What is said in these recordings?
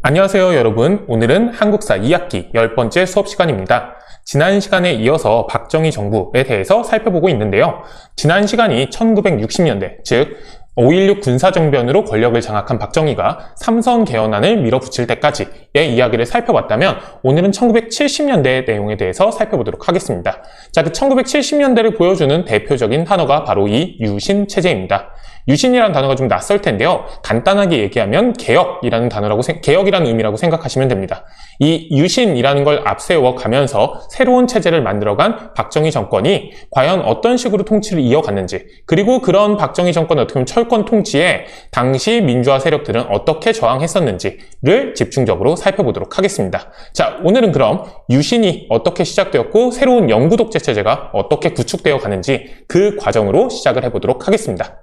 안녕하세요 여러분. 오늘은 한국사 2학기 10번째 수업 시간입니다. 지난 시간에 이어서 박정희 정부에 대해서 살펴보고 있는데요. 지난 시간이 1960년대, 즉 5.16 군사정변으로 권력을 장악한 박정희가 삼선 개헌안을 밀어붙일 때까지의 이야기를 살펴봤다면 오늘은 1970년대 내용에 대해서 살펴보도록 하겠습니다. 자, 그 1970년대를 보여주는 대표적인 단어가 바로 이 유신 체제입니다. 유신이라는 단어가 좀 낯설 텐데요. 간단하게 얘기하면 개혁이라는 의미라고 생각하시면 됩니다. 이 유신이라는 걸 앞세워 가면서 새로운 체제를 만들어간 박정희 정권이 과연 어떤 식으로 통치를 이어갔는지, 그리고 그런 박정희 정권 어떻게 보면 철권 통치에 당시 민주화 세력들은 어떻게 저항했었는지를 집중적으로 살펴보도록 하겠습니다. 자, 오늘은 그럼 유신이 어떻게 시작되었고 새로운 영구 독재 체제가 어떻게 구축되어 가는지 그 과정으로 시작을 해보도록 하겠습니다.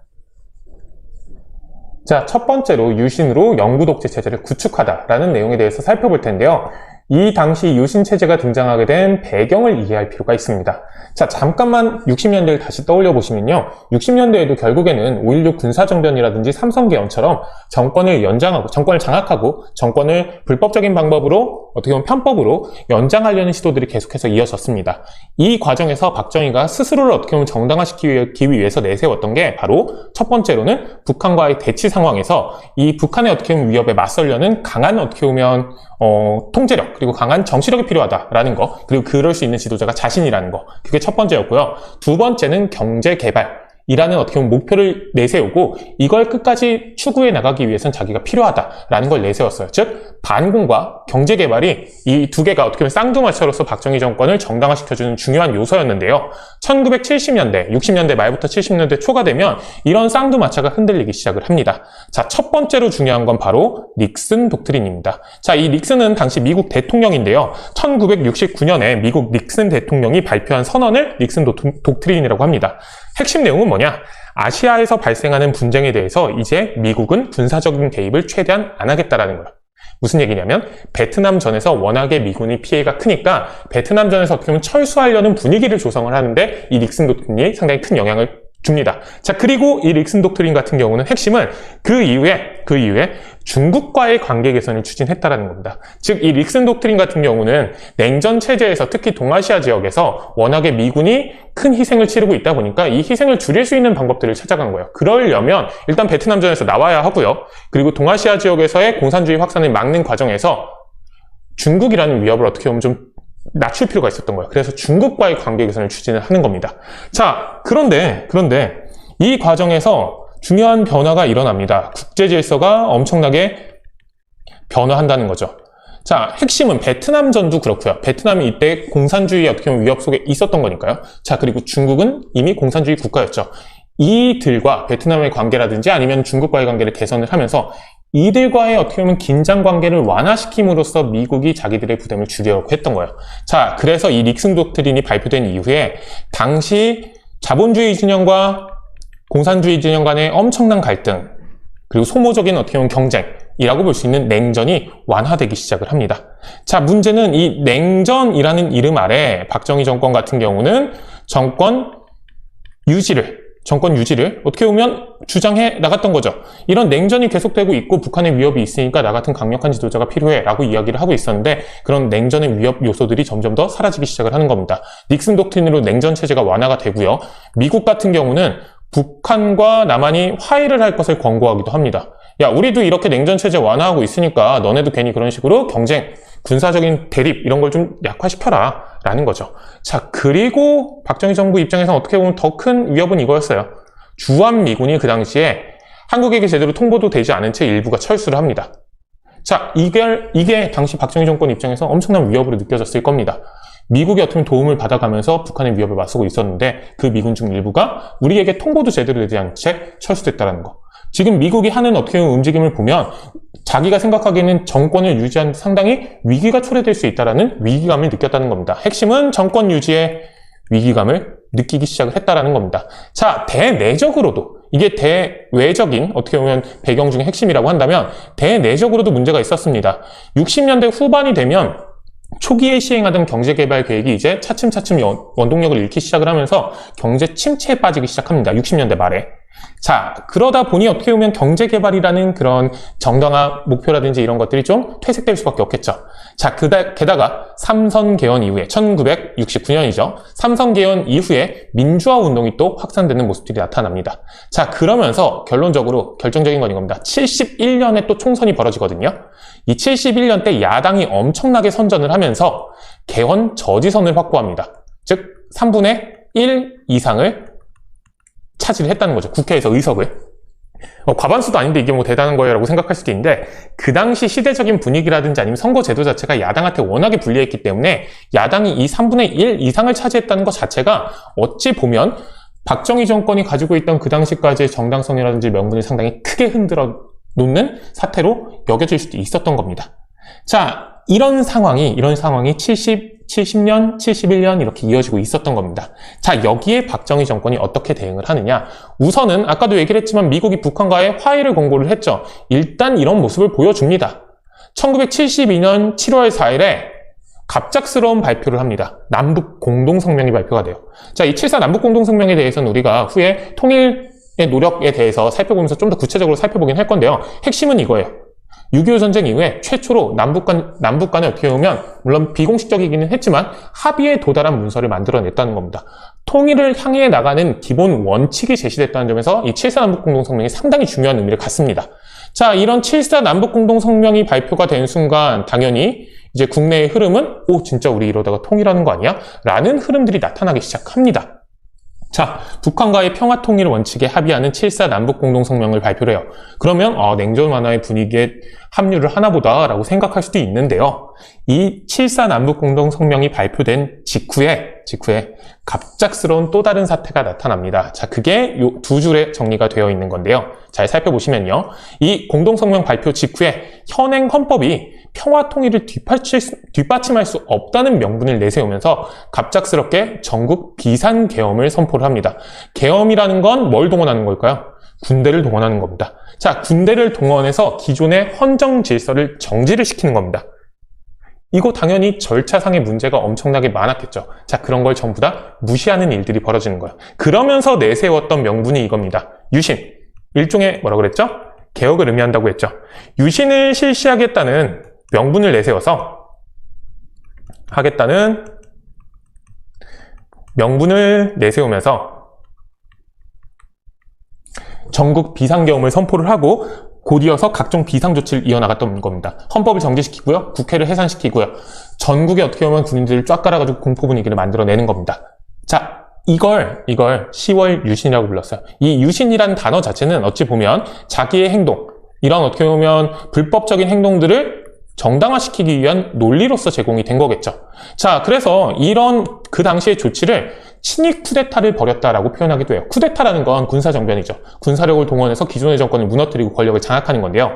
자, 첫 번째로 유신으로 영구 독재 체제를 구축하다라는 내용에 대해서 살펴볼 텐데요. 이 당시 유신 체제가 등장하게 된 배경을 이해할 필요가 있습니다. 자, 잠깐만 60년대를 다시 떠올려 보시면요. 60년대에도 결국에는 5.16 군사정변이라든지 삼선개헌처럼 정권을 장악하고 정권을 불법적인 방법으로, 어떻게 보면 편법으로 연장하려는 시도들이 계속해서 이어졌습니다. 이 과정에서 박정희가 스스로를 어떻게 보면 정당화시키기 위해서 내세웠던 게 바로 첫 번째로는 북한과의 대치 상황에서 이 북한의 어떻게 보면 위협에 맞서려는 강한 어떻게 보면 통제력, 그리고 강한 정치력이 필요하다라는 거, 그리고 그럴 수 있는 지도자가 자신이라는 거, 그게 첫 번째였고요. 두 번째는 경제개발이라는 어떻게 보면 목표를 내세우고 이걸 끝까지 추구해 나가기 위해서는 자기가 필요하다라는 걸 내세웠어요. 즉 반공과 경제개발이 이 두 개가 어떻게 보면 쌍두마차로서 박정희 정권을 정당화시켜주는 중요한 요소였는데요. 1970년대, 60년대 말부터 70년대 초가 되면 이런 쌍두마차가 흔들리기 시작을 합니다. 자, 첫 번째로 중요한 건 바로 닉슨 독트린입니다. 자, 이 닉슨은 당시 미국 대통령인데요. 1969년에 미국 닉슨 대통령이 발표한 선언을 닉슨 독트린이라고 합니다. 핵심 내용은 뭐냐? 아시아에서 발생하는 분쟁에 대해서 이제 미국은 군사적인 개입을 최대한 안 하겠다라는 거예요. 무슨 얘기냐면 베트남전에서 워낙에 미군이 피해가 크니까 베트남전에서 어떻게 보면 철수하려는 분위기를 조성을 하는데 이 닉슨 독트린이 상당히 큰 영향을 줍니다. 자, 그리고 이 닉슨 독트린 같은 경우는 핵심은 그 이후에 중국과의 관계 개선을 추진했다라는 겁니다. 즉, 이 닉슨 독트린 같은 경우는 냉전 체제에서 특히 동아시아 지역에서 워낙에 미군이 큰 희생을 치르고 있다 보니까 이 희생을 줄일 수 있는 방법들을 찾아간 거예요. 그러려면 일단 베트남전에서 나와야 하고요. 그리고 동아시아 지역에서의 공산주의 확산을 막는 과정에서 중국이라는 위협을 어떻게 보면 좀 낮출 필요가 있었던 거예요. 그래서 중국과의 관계 개선을 추진을 하는 겁니다. 자, 그런데 이 과정에서 중요한 변화가 일어납니다. 국제 질서가 엄청나게 변화한다는 거죠. 자, 핵심은 베트남전도 그렇고요. 베트남이 이때 공산주의 어떻게 보면 위협 속에 있었던 거니까요. 자, 그리고 중국은 이미 공산주의 국가였죠. 이들과 베트남의 관계라든지 아니면 중국과의 관계를 개선을 하면서 이들과의 어떻게 보면 긴장 관계를 완화시킴으로써 미국이 자기들의 부담을 줄이려고 했던 거예요. 자, 그래서 이 닉슨 독트린이 발표된 이후에 당시 자본주의 진영과 공산주의 진영 간의 엄청난 갈등, 그리고 소모적인 어떻게 보면 경쟁이라고 볼 수 있는 냉전이 완화되기 시작을 합니다. 자, 문제는 이 냉전이라는 이름 아래 박정희 정권 같은 경우는 정권 유지를 어떻게 보면 주장해 나갔던 거죠. 이런 냉전이 계속되고 있고 북한의 위협이 있으니까 나 같은 강력한 지도자가 필요해 라고 이야기를 하고 있었는데 그런 냉전의 위협 요소들이 점점 더 사라지기 시작을 하는 겁니다. 닉슨 독트린으로 냉전 체제가 완화가 되고요. 미국 같은 경우는 북한과 남한이 화해를 할 것을 권고하기도 합니다. 야, 우리도 이렇게 냉전 체제 완화하고 있으니까 너네도 괜히 그런 식으로 경쟁, 군사적인 대립 이런 걸 좀 약화시켜라 라는 거죠. 자, 그리고 박정희 정부 입장에서 어떻게 보면 더 큰 위협은 이거였어요. 주한미군이 그 당시에 한국에게 제대로 통보도 되지 않은 채 일부가 철수를 합니다. 자, 이게 당시 박정희 정권 입장에서 엄청난 위협으로 느껴졌을 겁니다. 미국이 어떻게 도움을 받아가면서 북한의 위협에 맞서고 있었는데 그 미군 중 일부가 우리에게 통보도 제대로 되지 않은 채 철수됐다는 거. 지금 미국이 하는 어떻게 보면 움직임을 보면 자기가 생각하기에는 정권을 유지하는 데 상당히 위기가 초래될 수 있다는 위기감을 느꼈다는 겁니다. 핵심은 정권 유지의 위기감을 느끼기 시작을 했다는 겁니다. 자, 대내적으로도 이게 대외적인 어떻게 보면 배경 중에 핵심이라고 한다면 대내적으로도 문제가 있었습니다. 60년대 후반이 되면 초기에 시행하던 경제개발 계획이 이제 차츰차츰 원동력을 잃기 시작을 하면서 경제 침체에 빠지기 시작합니다. 60년대 말에. 자, 그러다 보니 어떻게 보면 경제개발이라는 그런 정당한 목표라든지 이런 것들이 좀 퇴색될 수밖에 없겠죠. 자, 게다가 삼선 개헌 이후에 1969년이죠. 삼선 개헌 이후에 민주화 운동이 또 확산되는 모습들이 나타납니다. 자, 그러면서 결정적인 건 이겁니다. 71년에 또 총선이 벌어지거든요. 이 71년 때 야당이 엄청나게 선전을 하면서 개헌 저지선을 확보합니다. 즉 3분의 1 이상을 차지했다는 거죠. 국회에서 의석을. 과반수도 아닌데 이게 뭐 대단한 거예요 라고 생각할 수도 있는데, 그 당시 시대적인 분위기라든지 아니면 선거 제도 자체가 야당한테 워낙에 불리했기 때문에 야당이 이 3분의 1 이상을 차지했다는 것 자체가 어찌 보면 박정희 정권이 가지고 있던 그 당시까지의 정당성이라든지 명분을 상당히 크게 흔들어 놓는 사태로 여겨질 수도 있었던 겁니다. 자, 이런 상황이 70년, 71년 이렇게 이어지고 있었던 겁니다. 자, 여기에 박정희 정권이 어떻게 대응을 하느냐? 우선은 아까도 얘기를 했지만 미국이 북한과의 화해를 공고를 했죠. 일단 이런 모습을 보여줍니다. 1972년 7월 4일에 갑작스러운 발표를 합니다. 남북 공동성명이 발표가 돼요. 자, 이 7.4 남북 공동성명에 대해서는 우리가 후에 통일의 노력에 대해서 살펴보면서 좀 더 구체적으로 살펴보긴 할 건데요. 핵심은 이거예요. 6.25 전쟁 이후에 최초로 남북 간에 어떻게 보면 물론 비공식적이기는 했지만 합의에 도달한 문서를 만들어냈다는 겁니다. 통일을 향해 나가는 기본 원칙이 제시됐다는 점에서 이 7.4 남북공동성명이 상당히 중요한 의미를 갖습니다. 자, 이런 7.4 남북공동성명이 발표가 된 순간 당연히 이제 국내의 흐름은 진짜 우리 이러다가 통일하는 거 아니야? 라는 흐름들이 나타나기 시작합니다. 자, 북한과의 평화통일 원칙에 합의하는 7.4 남북공동성명을 발표를 해요. 그러면 냉전 완화의 분위기에 합류를 하나보다 라고 생각할 수도 있는데요. 이 7.4 남북공동성명이 발표된 직후에 갑작스러운 또 다른 사태가 나타납니다. 자, 그게 요 두 줄에 정리가 되어 있는 건데요. 잘 살펴보시면요. 이 공동성명 발표 직후에 현행 헌법이 평화통일을 뒷받침할 수 없다는 명분을 내세우면서 갑작스럽게 전국 비상계엄을 선포를 합니다. 계엄이라는 건 뭘 동원하는 걸까요? 군대를 동원하는 겁니다. 자, 군대를 동원해서 기존의 헌정 질서를 정지를 시키는 겁니다. 이거 당연히 절차상의 문제가 엄청나게 많았겠죠. 자, 그런 걸 전부 다 무시하는 일들이 벌어지는 거예요. 그러면서 내세웠던 명분이 이겁니다. 유신. 일종의 뭐라고 그랬죠? 개혁을 의미한다고 했죠. 유신을 실시하겠다는 명분을 내세워서 전국 비상계엄을 선포를 하고 곧이어서 각종 비상조치를 이어나갔던 겁니다. 헌법을 정지시키고요. 국회를 해산시키고요. 전국에 어떻게 보면 군인들을 쫙 깔아가지고 공포 분위기를 만들어내는 겁니다. 자, 이걸 10월 유신이라고 불렀어요. 이 유신이라는 단어 자체는 어찌 보면 자기의 행동, 이런 어떻게 보면 불법적인 행동들을 정당화시키기 위한 논리로서 제공이 된 거겠죠. 자, 그래서 이런 그 당시의 조치를 친위 쿠데타를 벌였다라고 표현하기도 해요. 쿠데타라는 건 군사정변이죠. 군사력을 동원해서 기존의 정권을 무너뜨리고 권력을 장악하는 건데요.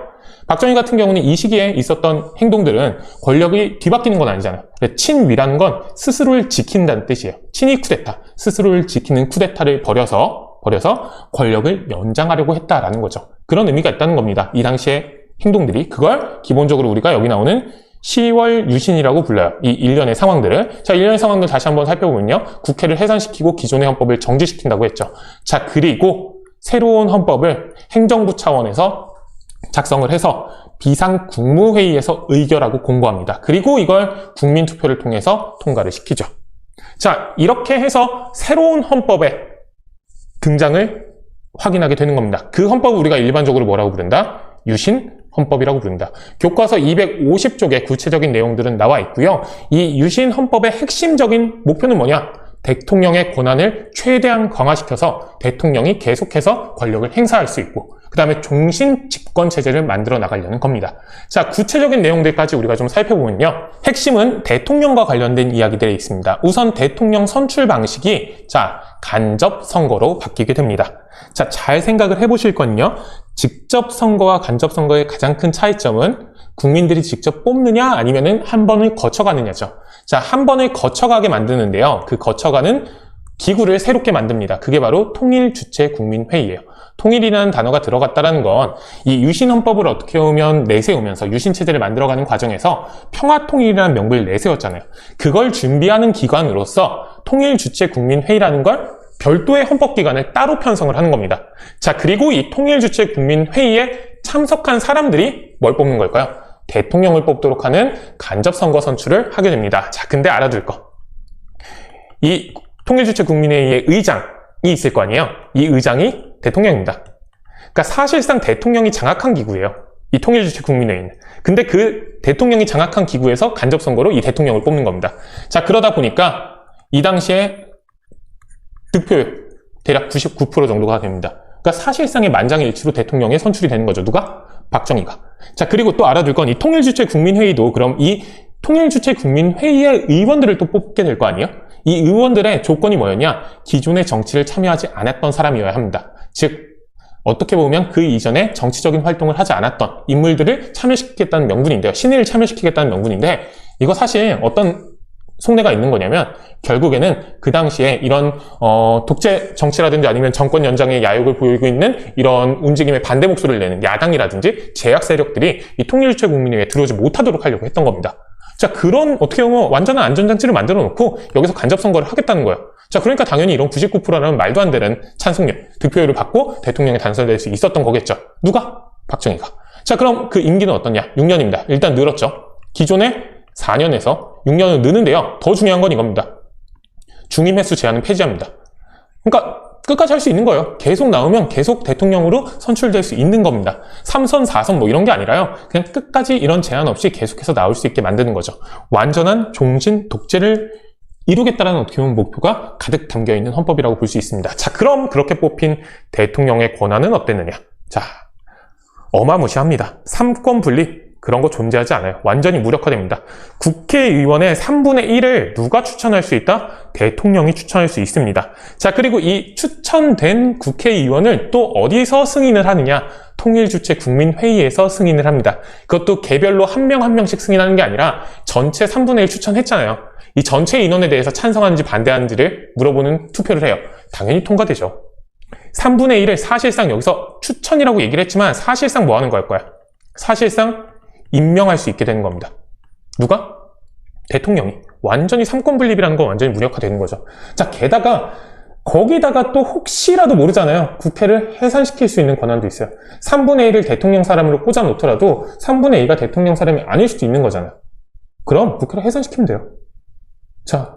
박정희 같은 경우는 이 시기에 있었던 행동들은 권력이 뒤바뀌는 건 아니잖아요. 친위라는 건 스스로를 지킨다는 뜻이에요. 친위 쿠데타, 스스로를 지키는 쿠데타를 벌여서 권력을 연장하려고 했다라는 거죠. 그런 의미가 있다는 겁니다. 이 당시에 행동들이. 그걸 기본적으로 우리가 여기 나오는 10월 유신이라고 불러요. 이 일련의 상황들을. 자, 일련의 상황들 다시 한번 살펴보면요. 국회를 해산시키고 기존의 헌법을 정지시킨다고 했죠. 자, 그리고 새로운 헌법을 행정부 차원에서 작성을 해서 비상국무회의에서 의결하고 공고합니다. 그리고 이걸 국민투표를 통해서 통과를 시키죠. 자, 이렇게 해서 새로운 헌법의 등장을 확인하게 되는 겁니다. 그 헌법을 우리가 일반적으로 뭐라고 부른다? 유신 헌법이라고 부릅니다. 교과서 250쪽에 구체적인 내용들은 나와 있고요. 이 유신 헌법의 핵심적인 목표는 뭐냐? 대통령의 권한을 최대한 강화시켜서 대통령이 계속해서 권력을 행사할 수 있고, 그 다음에 종신 집권 체제를 만들어 나가려는 겁니다. 자, 구체적인 내용들까지 우리가 좀 살펴보면요. 핵심은 대통령과 관련된 이야기들이 있습니다. 우선 대통령 선출 방식이 간접 선거로 바뀌게 됩니다. 자, 잘 생각을 해보실 건요. 직접 선거와 간접 선거의 가장 큰 차이점은 국민들이 직접 뽑느냐 아니면은 한 번을 거쳐가느냐죠. 자, 한 번을 거쳐가게 만드는데요. 그 거쳐가는 기구를 새롭게 만듭니다. 그게 바로 통일주체국민회의예요. 통일이라는 단어가 들어갔다는 건 이 유신헌법을 어떻게 보면 내세우면서 유신체제를 만들어가는 과정에서 평화통일이라는 명분을 내세웠잖아요. 그걸 준비하는 기관으로서 통일주체국민회의라는 걸 별도의 헌법기관을 따로 편성을 하는 겁니다. 자, 그리고 이 통일주체국민회의에 참석한 사람들이 뭘 뽑는 걸까요? 대통령을 뽑도록 하는 간접선거 선출을 하게 됩니다. 자, 근데 알아둘 거. 이 통일주체국민회의의 의장이 있을 거 아니에요? 이 의장이 대통령입니다. 그러니까 사실상 대통령이 장악한 기구예요. 이 통일주체국민회의는. 근데 그 대통령이 장악한 기구에서 간접선거로 이 대통령을 뽑는 겁니다. 자, 그러다 보니까 이 당시에 득표율 대략 99% 정도가 됩니다. 그러니까 사실상의 만장일치로 대통령에 선출이 되는 거죠. 누가? 박정희가. 자, 그리고 또 알아둘 건 이 통일주체국민회의도 그럼 이 통일주체국민회의의 의원들을 또 뽑게 될 거 아니에요? 이 의원들의 조건이 뭐였냐? 기존의 정치를 참여하지 않았던 사람이어야 합니다. 즉, 어떻게 보면 그 이전에 정치적인 활동을 하지 않았던 인물들을 참여시키겠다는 명분인데요. 신의를 참여시키겠다는 명분인데, 이거 사실 어떤 속내가 있는 거냐면, 결국에는 그 당시에 이런 독재 정치라든지 아니면 정권 연장의 야욕을 보이고 있는 이런 움직임에 반대 목소리를 내는 야당이라든지 제약 세력들이 이 통일주체국민회의에 들어오지 못하도록 하려고 했던 겁니다. 자, 그런 어떻게 보면 완전한 안전장치를 만들어 놓고 여기서 간접선거를 하겠다는 거예요. 자, 그러니까 당연히 이런 99%라는 말도 안 되는 찬성률, 득표율을 받고 대통령이 당선될 수 있었던 거겠죠. 누가? 박정희가. 자, 그럼 그 임기는 어떠냐? 6년입니다. 일단 늘었죠. 기존에 4년에서 6년을 느는데요. 더 중요한 건 이겁니다. 중임 횟수 제한은 폐지합니다. 그러니까 끝까지 할 수 있는 거예요. 계속 나오면 계속 대통령으로 선출될 수 있는 겁니다. 3선, 4선 뭐 이런 게 아니라요. 그냥 끝까지 이런 제한 없이 계속해서 나올 수 있게 만드는 거죠. 완전한 종신 독재를 이루겠다는 어떻게 보면 목표가 가득 담겨있는 헌법이라고 볼 수 있습니다. 자, 그럼 그렇게 뽑힌 대통령의 권한은 어땠느냐? 자, 어마무시합니다. 삼권 분립. 그런 거 존재하지 않아요. 완전히 무력화됩니다. 국회의원의 3분의 1을 누가 추천할 수 있다? 대통령이 추천할 수 있습니다. 자, 그리고 이 추천된 국회의원을 또 어디서 승인을 하느냐? 통일주체국민회의에서 승인을 합니다. 그것도 개별로 한 명 한 명씩 승인하는 게 아니라 전체 3분의 1 추천했잖아요. 이 전체 인원에 대해서 찬성하는지 반대하는지를 물어보는 투표를 해요. 당연히 통과되죠. 3분의 1을 사실상 여기서 추천이라고 얘기를 했지만 사실상 뭐 하는 거일 거야? 사실상 임명할 수 있게 되는 겁니다. 누가? 대통령이. 완전히 삼권분립이라는 건 완전히 무력화되는 거죠. 자, 게다가 거기다가 또 혹시라도 모르잖아요. 국회를 해산시킬 수 있는 권한도 있어요. 3분의 1을 대통령 사람으로 꽂아 놓더라도 3분의 2가 대통령 사람이 아닐 수도 있는 거잖아요. 그럼 국회를 해산시키면 돼요. 자,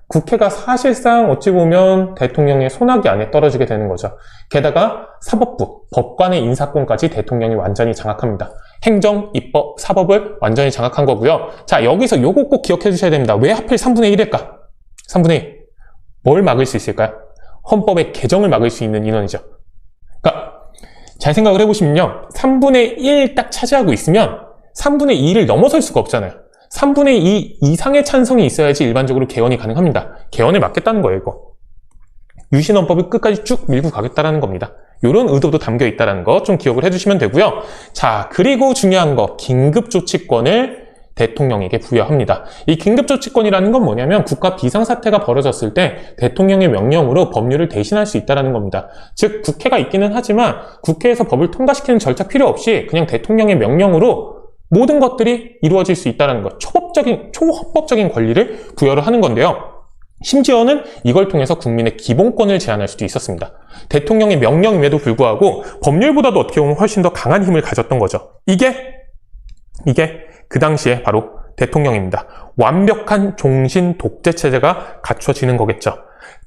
국회가 사실상 어찌 보면 대통령의 손아귀 안에 떨어지게 되는 거죠. 게다가 사법부, 법관의 인사권까지 대통령이 완전히 장악합니다. 행정, 입법, 사법을 완전히 장악한 거고요. 자, 여기서 요거 꼭 기억해 주셔야 됩니다. 왜 하필 3분의 1일까? 3분의 1. 뭘 막을 수 있을까요? 헌법의 개정을 막을 수 있는 인원이죠. 그러니까 잘 생각을 해보시면요. 3분의 1 딱 차지하고 있으면 3분의 2를 넘어설 수가 없잖아요. 3분의 2 이상의 찬성이 있어야지 일반적으로 개헌이 가능합니다. 개헌을 막겠다는 거예요, 이거. 유신헌법을 끝까지 쭉 밀고 가겠다는 겁니다. 이런 의도도 담겨 있다는 거 좀 기억을 해주시면 되고요. 자, 그리고 중요한 거, 긴급조치권을 대통령에게 부여합니다. 이 긴급조치권이라는 건 뭐냐면 국가 비상사태가 벌어졌을 때 대통령의 명령으로 법률을 대신할 수 있다는 겁니다. 즉, 국회가 있기는 하지만 국회에서 법을 통과시키는 절차 필요 없이 그냥 대통령의 명령으로 모든 것들이 이루어질 수 있다는 것, 초헌법적인 권리를 부여를 하는 건데요. 심지어는 이걸 통해서 국민의 기본권을 제한할 수도 있었습니다. 대통령의 명령임에도 불구하고 법률보다도 어떻게 보면 훨씬 더 강한 힘을 가졌던 거죠. 이게 그 당시에 바로 대통령입니다. 완벽한 종신 독재 체제가 갖춰지는 거겠죠.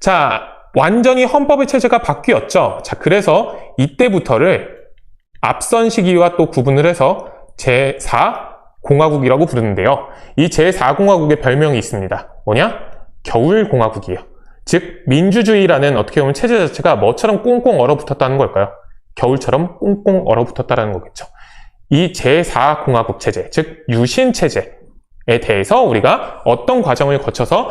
자, 완전히 헌법의 체제가 바뀌었죠. 자, 그래서 이때부터를 앞선 시기와 또 구분을 해서 제4공화국이라고 부르는데요. 이 제4공화국의 별명이 있습니다. 뭐냐? 겨울공화국이에요. 즉, 민주주의라는 어떻게 보면 체제 자체가 뭐처럼 꽁꽁 얼어붙었다는 걸까요? 겨울처럼 꽁꽁 얼어붙었다는 거겠죠. 이 제4공화국 체제, 즉 유신체제에 대해서 우리가 어떤 과정을 거쳐서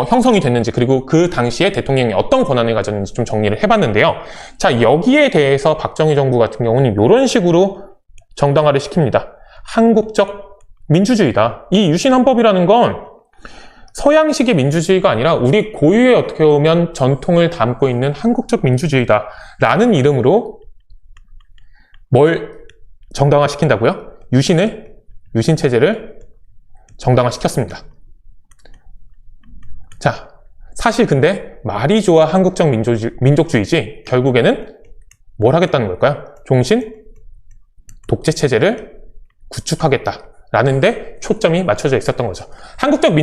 형성이 됐는지, 그리고 그 당시에 대통령이 어떤 권한을 가졌는지 좀 정리를 해봤는데요. 자, 여기에 대해서 박정희 정부 같은 경우는 이런 식으로 정당화를 시킵니다. 한국적 민주주의다. 이 유신헌법이라는 건 서양식의 민주주의가 아니라 우리 고유의 어떻게 보면 전통을 담고 있는 한국적 민주주의다라는 이름으로 뭘 정당화시킨다고요? 유신체제를 정당화시켰습니다. 자, 사실 근데 말이 좋아 한국적 민족주의지 결국에는 뭘 하겠다는 걸까요? 종신 독재체제를 구축하겠다라는 데 초점이 맞춰져 있었던 거죠. 한국적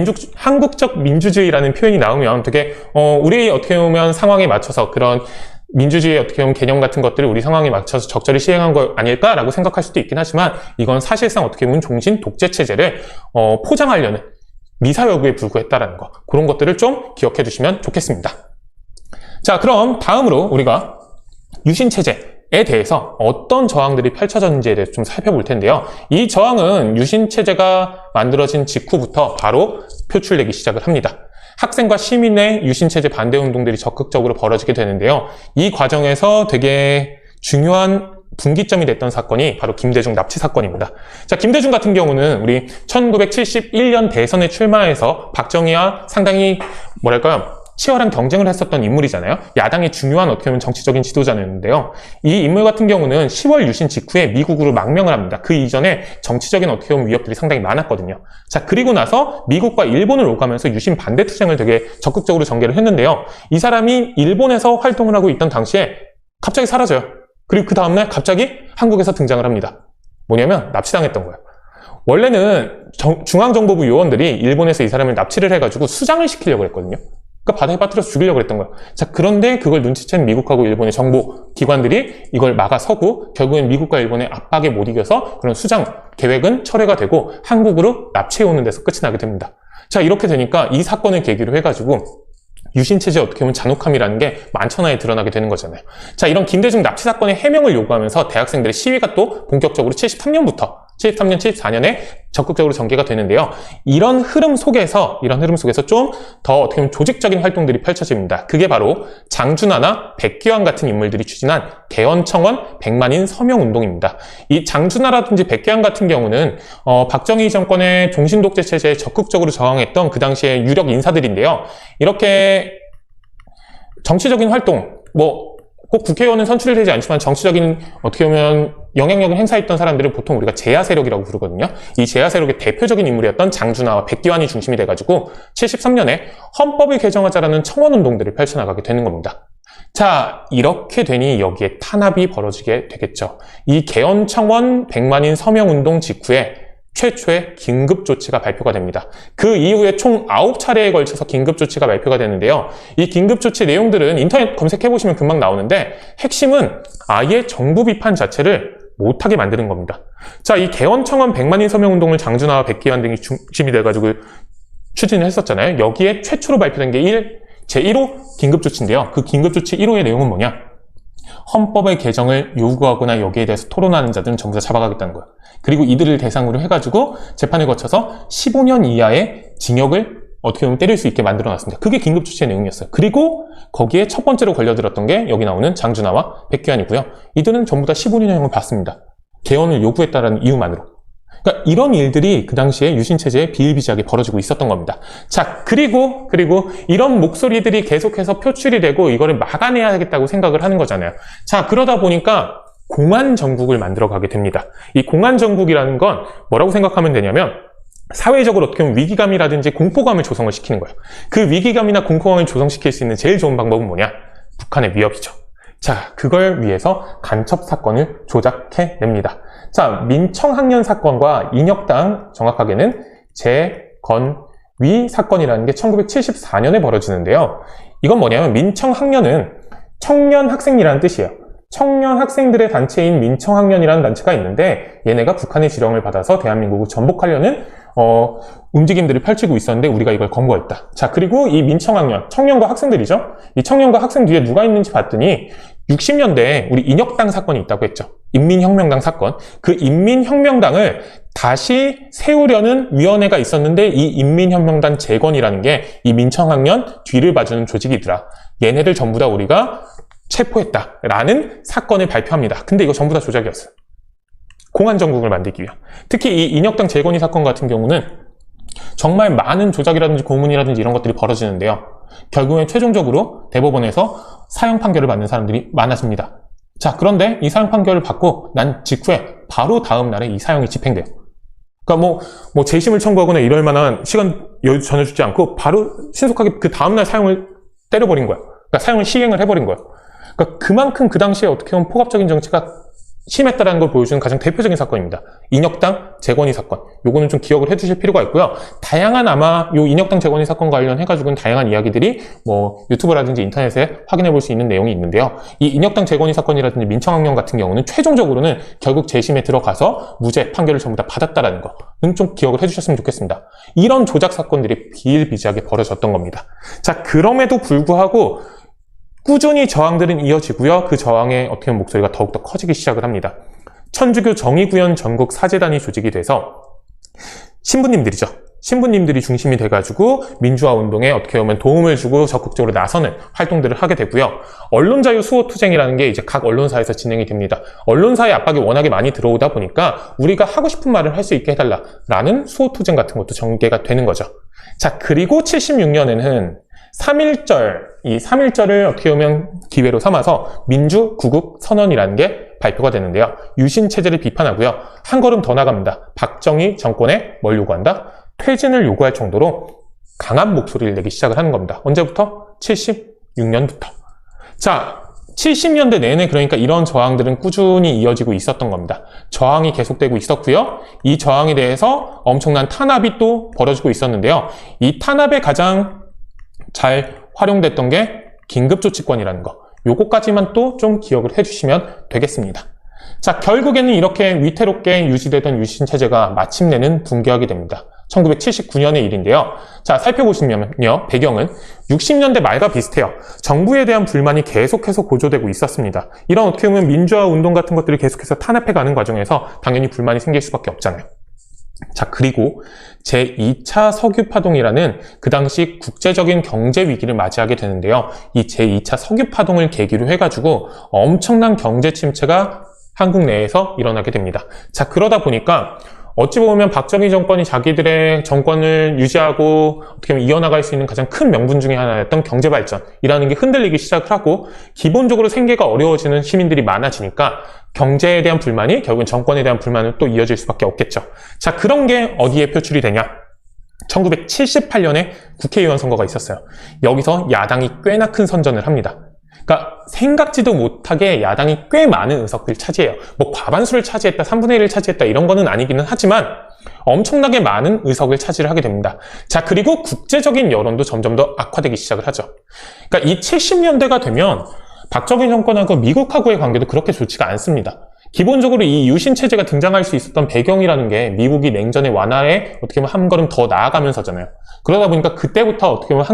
민주주의라는 표현이 나오면 되게 우리 어떻게 보면 상황에 맞춰서 그런 민주주의의 어떻게 보면 개념 같은 것들을 우리 상황에 맞춰서 적절히 시행한 거 아닐까라고 생각할 수도 있긴 하지만 이건 사실상 어떻게 보면 종신 독재체제를 포장하려는 미사여구에 불과했다라는 거, 그런 것들을 좀 기억해 두시면 좋겠습니다. 자, 그럼 다음으로 우리가 유신체제에 대해서 어떤 저항들이 펼쳐졌는지에 대해서 좀 살펴볼 텐데요. 이 저항은 유신체제가 만들어진 직후부터 바로 표출되기 시작을 합니다. 학생과 시민의 유신체제 반대 운동들이 적극적으로 벌어지게 되는데요. 이 과정에서 되게 중요한 분기점이 됐던 사건이 바로 김대중 납치 사건입니다. 자, 김대중 같은 경우는 우리 1971년 대선에 출마해서 박정희와 상당히 치열한 경쟁을 했었던 인물이잖아요. 야당의 중요한 어떻게 보면 정치적인 지도자였는데요. 이 인물 같은 경우는 10월 유신 직후에 미국으로 망명을 합니다. 그 이전에 정치적인 어떻게 보면 위협들이 상당히 많았거든요. 자, 그리고 나서 미국과 일본을 오가면서 유신 반대 투쟁을 되게 적극적으로 전개를 했는데요. 이 사람이 일본에서 활동을 하고 있던 당시에 갑자기 사라져요. 그리고 그 다음날 갑자기 한국에서 등장을 합니다. 뭐냐면 납치당했던 거예요. 원래는 중앙정보부 요원들이 일본에서 이 사람을 납치를 해가지고 수장을 시키려고 했거든요. 그러니까 바다에 빠뜨려서 죽이려고 했던 거예요. 자, 그런데 그걸 눈치챈 미국하고 일본의 정보기관들이 이걸 막아서고 결국엔 미국과 일본의 압박에 못 이겨서 그런 수장 계획은 철회가 되고 한국으로 납치해오는 데서 끝이 나게 됩니다. 자, 이렇게 되니까 이 사건을 계기로 해가지고 유신체제 어떻게 보면 잔혹함이라는 게 만천하에 드러나게 되는 거잖아요. 자, 이런 김대중 납치 사건의 해명을 요구하면서 대학생들의 시위가 또 본격적으로 73년, 74년에 적극적으로 전개가 되는데요. 이런 흐름 속에서 좀 더 어떻게 보면 조직적인 활동들이 펼쳐집니다. 그게 바로 장준하나 백기환 같은 인물들이 추진한 개헌청원 100만인 서명운동입니다. 이 장준하라든지 백기환 같은 경우는 박정희 정권의 종신독재 체제에 적극적으로 저항했던 그 당시의 유력 인사들인데요. 이렇게 정치적인 활동, 꼭 국회의원은 선출되지 않지만 정치적인 어떻게 보면 영향력을 행사했던 사람들은 보통 우리가 재야 세력이라고 부르거든요. 이 재야 세력의 대표적인 인물이었던 장준하와 백기환이 중심이 돼가지고 73년에 헌법을 개정하자라는 청원운동들을 펼쳐나가게 되는 겁니다. 자, 이렇게 되니 여기에 탄압이 벌어지게 되겠죠. 이 개헌청원 100만인 서명운동 직후에 최초의 긴급조치가 발표가 됩니다. 그 이후에 총 9차례에 걸쳐서 긴급조치가 발표가 되는데요. 이 긴급조치 내용들은 인터넷 검색해보시면 금방 나오는데 핵심은 아예 정부 비판 자체를 못하게 만드는 겁니다. 자, 이 개헌청원 100만인 서명운동을 장준하와 백기환 등이 중심이 돼가지고 추진을 했었잖아요. 여기에 최초로 발표된 게 제1호 긴급조치인데요. 그 긴급조치 1호의 내용은 뭐냐? 헌법의 개정을 요구하거나 여기에 대해서 토론하는 자들은 전부 다 잡아가겠다는 거예요. 그리고 이들을 대상으로 해가지고 재판을 거쳐서 15년 이하의 징역을 어떻게 보면 때릴 수 있게 만들어놨습니다. 그게 긴급조치의 내용이었어요. 그리고 거기에 첫 번째로 걸려들었던 게 여기 나오는 장준하와 백기환이고요. 이들은 전부 다 15년형을 받습니다. 개헌을 요구했다는 이유만으로. 그러니까 이런 일들이 그 당시에 유신체제에 비일비재하게 벌어지고 있었던 겁니다. 자, 그리고 이런 목소리들이 계속해서 표출이 되고 이거를 막아내야겠다고 생각을 하는 거잖아요. 자, 그러다 보니까 공안정국을 만들어 가게 됩니다. 이 공안정국이라는 건 뭐라고 생각하면 되냐면 사회적으로 어떻게 보면 위기감이라든지 공포감을 조성을 시키는 거예요. 그 위기감이나 공포감을 조성시킬 수 있는 제일 좋은 방법은 뭐냐? 북한의 위협이죠. 자, 그걸 위해서 간첩 사건을 조작해냅니다. 자, 민청학년 사건과 인혁당, 정확하게는 재건위 사건이라는 게 1974년에 벌어지는데요. 이건 뭐냐면 민청학년은 청년 학생이라는 뜻이에요. 청년 학생들의 단체인 민청학년이라는 단체가 있는데 얘네가 북한의 지령을 받아서 대한민국을 전복하려는 움직임들을 펼치고 있었는데 우리가 이걸 검거했다. 자, 그리고 이 민청학년, 청년과 학생들이죠. 이 청년과 학생 뒤에 누가 있는지 봤더니 60년대에 우리 인혁당 사건이 있다고 했죠. 인민혁명당 사건. 그 인민혁명당을 다시 세우려는 위원회가 있었는데 이 인민혁명당 재건이라는 게 이 민청학년 뒤를 봐주는 조직이더라. 얘네들 전부 다 우리가 체포했다라는 사건을 발표합니다. 근데 이거 전부 다 조작이었어요. 공안정국을 만들기 위한. 특히 이 인혁당 재건이 사건 같은 경우는 정말 많은 조작이라든지 고문이라든지 이런 것들이 벌어지는데요. 결국엔 최종적으로 대법원에서 사형 판결을 받는 사람들이 많아집니다. 자, 그런데 이 사형 판결을 받고 난 직후에 바로 다음 날에 이 사형이 집행돼요. 그러니까 뭐 재심을 청구하거나 이럴 만한 시간 여유 전혀 주지 않고 바로 신속하게 그 다음 날 사형을 때려버린 거야. 그러니까 사형을 시행을 해버린 거야. 그러니까 그만큼 그 당시에 어떻게 보면 폭압적인 정치가 심했다라는 걸 보여주는 가장 대표적인 사건입니다. 인혁당 재건이 사건. 요거는 좀 기억을 해두실 필요가 있고요. 다양한 아마 요 인혁당 재건이 사건 관련해가지고는 다양한 이야기들이 뭐 유튜브라든지 인터넷에 확인해 볼 수 있는 내용이 있는데요. 이 인혁당 재건이 사건이라든지 민청학령 같은 경우는 최종적으로는 결국 재심에 들어가서 무죄 판결을 전부 다 받았다라는 거는 좀 기억을 해주셨으면 좋겠습니다. 이런 조작 사건들이 비일비재하게 벌어졌던 겁니다. 자, 그럼에도 불구하고 꾸준히 저항들은 이어지고요. 그 저항의 어떻게 보면 목소리가 더욱더 커지기 시작을 합니다. 천주교 정의구현 전국 사재단이 조직이 돼서 신부님들이죠. 신부님들이 중심이 돼가지고 민주화 운동에 어떻게 보면 도움을 주고 적극적으로 나서는 활동들을 하게 되고요. 언론자유 수호투쟁이라는 게 이제 각 언론사에서 진행이 됩니다. 언론사의 압박이 워낙에 많이 들어오다 보니까 우리가 하고 싶은 말을 할 수 있게 해달라라는 수호투쟁 같은 것도 전개가 되는 거죠. 자, 그리고 76년에는 3.1절, 이 3.1절을 어떻게 보면 기회로 삼아서 민주구국 선언이라는 게 발표가 되는데요. 유신체제를 비판하고요. 한 걸음 더 나갑니다. 박정희 정권에 뭘 요구한다? 퇴진을 요구할 정도로 강한 목소리를 내기 시작을 하는 겁니다. 언제부터? 76년부터. 자, 70년대 내내 그러니까 이런 저항들은 꾸준히 이어지고 있었던 겁니다. 저항이 계속되고 있었고요. 이 저항에 대해서 엄청난 탄압이 또 벌어지고 있었는데요. 이 탄압에 가장 잘 활용됐던 게 긴급조치권이라는 거. 요거까지만 또 좀 기억을 해주시면 되겠습니다. 자, 결국에는 이렇게 위태롭게 유지되던 유신체제가 마침내는 붕괴하게 됩니다. 1979년의 일인데요. 자, 살펴보시면요. 배경은 60년대 말과 비슷해요. 정부에 대한 불만이 계속해서 고조되고 있었습니다. 이런 어떻게 보면 민주화 운동 같은 것들을 계속해서 탄압해가는 과정에서 당연히 불만이 생길 수밖에 없잖아요. 자, 그리고 제2차 석유파동이라는 그 당시 국제적인 경제 위기를 맞이하게 되는데요. 이 제2차 석유파동을 계기로 해가지고 엄청난 경제 침체가 한국 내에서 일어나게 됩니다. 자, 그러다 보니까 어찌 보면 박정희 정권이 자기들의 정권을 유지하고 어떻게 보면 이어나갈 수 있는 가장 큰 명분 중에 하나였던 경제발전이라는 게 흔들리기 시작을 하고 기본적으로 생계가 어려워지는 시민들이 많아지니까 경제에 대한 불만이 결국은 정권에 대한 불만으로 또 이어질 수밖에 없겠죠. 자, 그런 게 어디에 표출이 되냐? 1978년에 국회의원 선거가 있었어요. 여기서 야당이 꽤나 큰 선전을 합니다. 그러니까 생각지도 못하게 야당이 꽤 많은 의석들을 차지해요. 뭐 과반수를 차지했다, 3분의 1을 차지했다 이런 거는 아니기는 하지만 엄청나게 많은 의석을 차지를 하게 됩니다. 자, 그리고 국제적인 여론도 점점 더 악화되기 시작을 하죠. 그러니까 이 70년대가 되면 박정희 정권하고 미국하고의 관계도 그렇게 좋지가 않습니다. 기본적으로 이 유신체제가 등장할 수 있었던 배경이라는 게 미국이 냉전의 완화에 어떻게 보면 한 걸음 더 나아가면서잖아요. 그러다 보니까 그때부터 어떻게 보면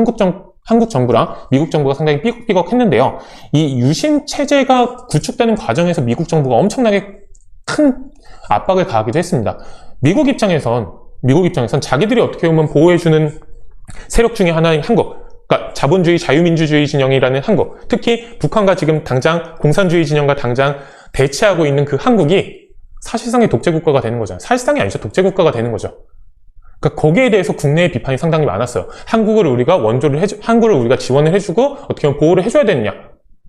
한국 정부랑 미국 정부가 상당히 삐걱삐걱 했는데요. 이 유신체제가 구축되는 과정에서 미국 정부가 엄청나게 큰 압박을 가하기도 했습니다. 미국 입장에선 자기들이 어떻게 보면 보호해주는 세력 중에 하나인 한국, 그러니까 자본주의 자유민주주의 진영이라는 한국, 특히 북한과 지금 당장 공산주의 진영과 당장 대치하고 있는 그 한국이 사실상의 독재국가가 되는 거잖아요. 사실상이 아니죠. 독재국가가 되는 거죠. 그러니까 거기에 대해서 국내의 비판이 상당히 많았어요. 한국을 우리가 한국을 우리가 지원을 해주고 어떻게 보면 보호를 해줘야 되느냐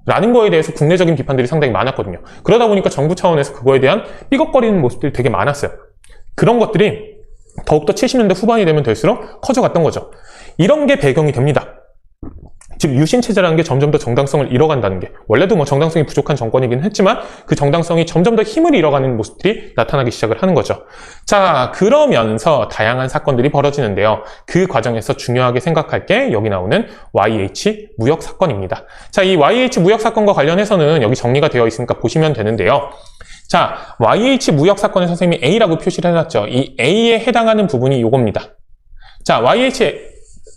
라는 거에 대해서 국내적인 비판들이 상당히 많았거든요. 그러다 보니까 정부 차원에서 그거에 대한 삐걱거리는 모습들이 되게 많았어요. 그런 것들이 더욱더 70년대 후반이 되면 될수록 커져갔던 거죠. 이런 게 배경이 됩니다. 즉 유신체제라는 게 점점 더 정당성을 잃어간다는 게, 원래도 뭐 정당성이 부족한 정권이긴 했지만 그 정당성이 점점 더 힘을 잃어가는 모습들이 나타나기 시작을 하는 거죠. 자, 그러면서 다양한 사건들이 벌어지는데요. 그 과정에서 중요하게 생각할 게 여기 나오는 YH 무역 사건입니다. 자, 이 YH 무역 사건과 관련해서는 여기 정리가 되어 있으니까 보시면 되는데요. 자, YH 무역 사건에 선생님이 A라고 표시를 해놨죠. 이 A에 해당하는 부분이 요겁니다. 자, YH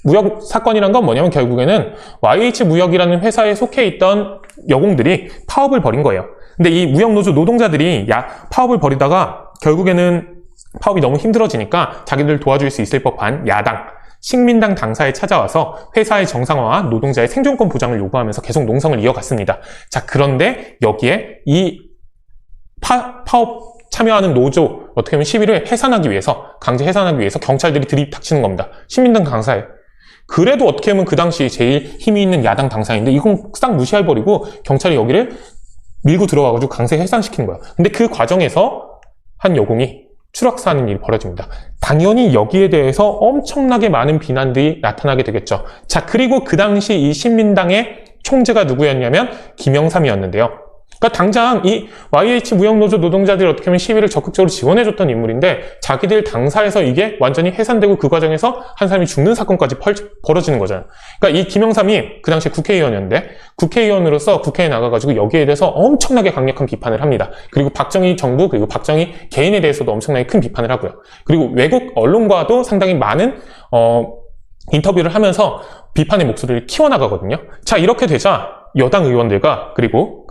무역 사건이란 건 뭐냐면 결국에는 YH 무역이라는 회사에 속해 있던 여공들이 파업을 벌인 거예요. 근데 이 무역노조 노동자들이 파업을 벌이다가 결국에는 파업이 너무 힘들어지니까 자기들 도와줄 수 있을 법한 야당, 식민당 당사에 찾아와서 회사의 정상화와 노동자의 생존권 보장을 요구하면서 계속 농성을 이어갔습니다. 자, 그런데 여기에 이 파업 참여하는 노조, 어떻게 보면 시위를 해산하기 위해서, 강제 해산하기 위해서 경찰들이 들이닥치는 겁니다. 시민등 강사에. 그래도 어떻게 보면 그 당시 제일 힘이 있는 야당 당사인데 이건 싹 무시해버리고 경찰이 여기를 밀고 들어와가지고 강제 해산시키는 거야. 근데 그 과정에서 한 여공이 추락사하는 일이 벌어집니다. 당연히 여기에 대해서 엄청나게 많은 비난들이 나타나게 되겠죠. 자, 그리고 그 당시 이 신민당의 총재가 누구였냐면 김영삼이었는데요. 그러니까 당장 이 YH 무역노조 노동자들이 어떻게 보면 시위를 적극적으로 지원해줬던 인물인데 자기들 당사에서 이게 완전히 해산되고 그 과정에서 한 사람이 죽는 사건까지 벌어지는 거잖아요. 그러니까 이 김영삼이 그 당시 국회의원이었는데 국회의원으로서 국회에 나가가지고 여기에 대해서 엄청나게 강력한 비판을 합니다. 그리고 박정희 정부 그리고 박정희 개인에 대해서도 엄청나게 큰 비판을 하고요. 그리고 외국 언론과도 상당히 많은 인터뷰를 하면서 비판의 목소리를 키워나가거든요. 자, 이렇게 되자 여당 의원들과 그리고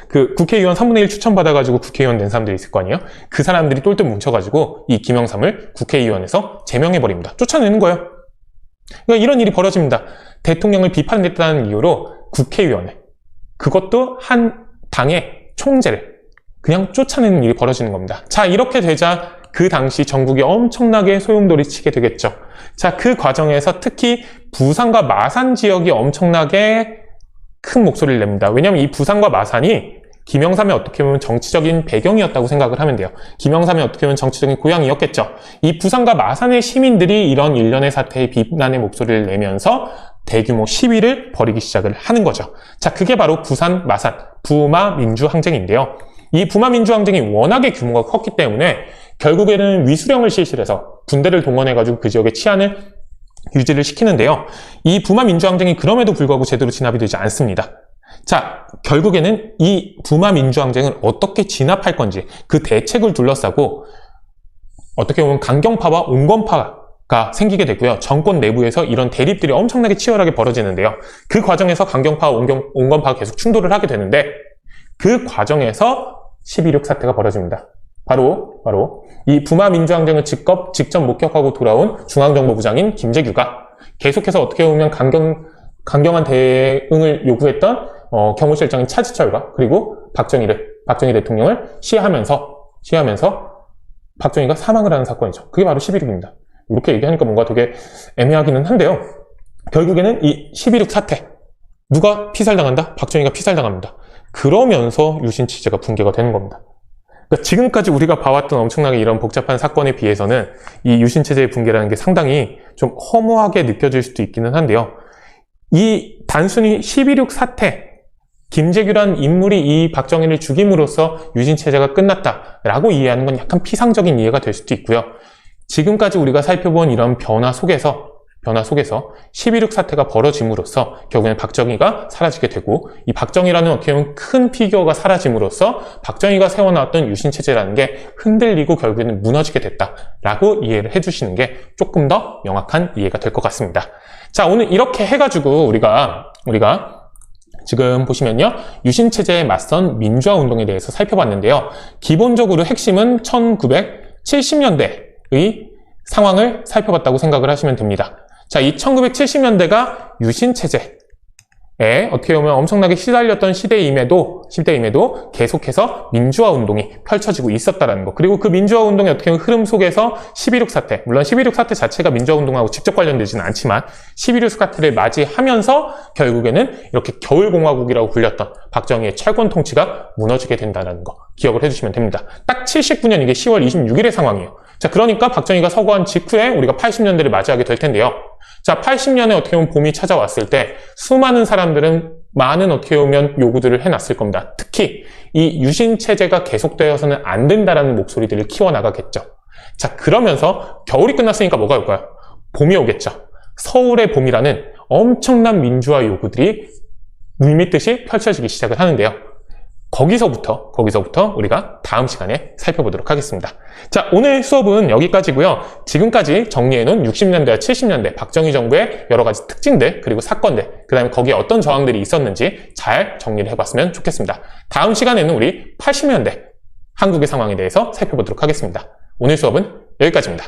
그 국회의원 3분의 1 추천받아가지고 국회의원 된 사람들이 있을 거 아니에요? 그 사람들이 똘똘 뭉쳐가지고 이 김영삼을 국회의원에서 제명해버립니다. 쫓아내는 거예요. 그러니까 이런 일이 벌어집니다. 대통령을 비판했다는 이유로 국회의원을, 그것도 한 당의 총재를 그냥 쫓아내는 일이 벌어지는 겁니다. 자, 이렇게 되자 그 당시 전국이 엄청나게 소용돌이치게 되겠죠. 자, 그 과정에서 특히 부산과 마산 지역이 엄청나게 큰 목소리를 냅니다. 왜냐하면 이 부산과 마산이 김영삼의 어떻게 보면 정치적인 배경이었다고 생각을 하면 돼요. 김영삼의 어떻게 보면 정치적인 고향이었겠죠. 이 부산과 마산의 시민들이 이런 일련의 사태에 비난의 목소리를 내면서 대규모 시위를 벌이기 시작을 하는 거죠. 자, 그게 바로 부산, 마산, 부마민주항쟁인데요. 이 부마민주항쟁이 워낙에 규모가 컸기 때문에 결국에는 위수령을 실시해서 군대를 동원해가지고 그 지역의 치안을 유지를 시키는데요. 이 부마민주항쟁이 그럼에도 불구하고 제대로 진압이 되지 않습니다. 자, 결국에는 이 부마민주항쟁을 어떻게 진압할 건지 그 대책을 둘러싸고 어떻게 보면 강경파와 온건파가 생기게 되고요. 정권 내부에서 이런 대립들이 엄청나게 치열하게 벌어지는데요. 그 과정에서 강경파와 온건파가 계속 충돌을 하게 되는데 그 과정에서 12.6 사태가 벌어집니다. 바로 이 부마민주항쟁을 직접 목격하고 돌아온 중앙정보부장인 김재규가 계속해서 어떻게 보면 강경한 대응을 요구했던 경호실장인 차지철과 그리고 박정희 대통령을 시해하면서 박정희가 사망을 하는 사건이죠. 그게 바로 12.6입니다. 이렇게 얘기하니까 뭔가 되게 애매하기는 한데요. 결국에는 이 12.6 사태, 누가 피살당한다? 박정희가 피살당합니다. 그러면서 유신체제가 붕괴가 되는 겁니다. 그러니까 지금까지 우리가 봐왔던 엄청나게 이런 복잡한 사건에 비해서는 이 유신체제의 붕괴라는 게 상당히 좀 허무하게 느껴질 수도 있기는 한데요. 이 단순히 12.6 사태, 김재규란 인물이 이 박정희를 죽임으로써 유신체제가 끝났다라고 이해하는 건 약간 피상적인 이해가 될 수도 있고요. 지금까지 우리가 살펴본 이런 변화 속에서 12.6 사태가 벌어짐으로써 결국에는 박정희가 사라지게 되고 이 박정희라는 어떻게 보면 큰 피규어가 사라짐으로써 박정희가 세워놨던 유신체제라는 게 흔들리고 결국에는 무너지게 됐다라고 이해를 해주시는 게 조금 더 명확한 이해가 될 것 같습니다. 자, 오늘 이렇게 해가지고 우리가 지금 보시면요. 유신체제에 맞선 민주화 운동에 대해서 살펴봤는데요. 기본적으로 핵심은 1970년대의 상황을 살펴봤다고 생각을 하시면 됩니다. 자, 이 1970년대가 유신체제에 어떻게 보면 엄청나게 시달렸던 시대임에도 계속해서 민주화 운동이 펼쳐지고 있었다는 거. 그리고 그 민주화 운동의 어떻게 보면 흐름 속에서 12.6 사태, 물론 12.6 사태 자체가 민주화 운동하고 직접 관련되지는 않지만 12.6 사태를 맞이하면서 결국에는 이렇게 겨울공화국이라고 불렸던 박정희의 철권 통치가 무너지게 된다는 거 기억을 해주시면 됩니다. 딱 79년 이게 10월 26일의 상황이에요. 자, 그러니까 박정희가 서거한 직후에 우리가 80년대를 맞이하게 될 텐데요. 자, 80년에 어떻게 보면 봄이 찾아왔을 때 수많은 사람들은 많은 어떻게 보면 요구들을 해놨을 겁니다. 특히 이 유신체제가 계속되어서는 안 된다라는 목소리들을 키워나가겠죠. 자, 그러면서 겨울이 끝났으니까 뭐가 올까요? 봄이 오겠죠. 서울의 봄이라는 엄청난 민주화 요구들이 물밀듯이 펼쳐지기 시작을 하는데요. 거기서부터 우리가 다음 시간에 살펴보도록 하겠습니다. 자, 오늘 수업은 여기까지고요. 지금까지 정리해놓은 60년대와 70년대 박정희 정부의 여러 가지 특징들 그리고 사건들, 그 다음에 거기에 어떤 저항들이 있었는지 잘 정리를 해봤으면 좋겠습니다. 다음 시간에는 우리 80년대 한국의 상황에 대해서 살펴보도록 하겠습니다. 오늘 수업은 여기까지입니다.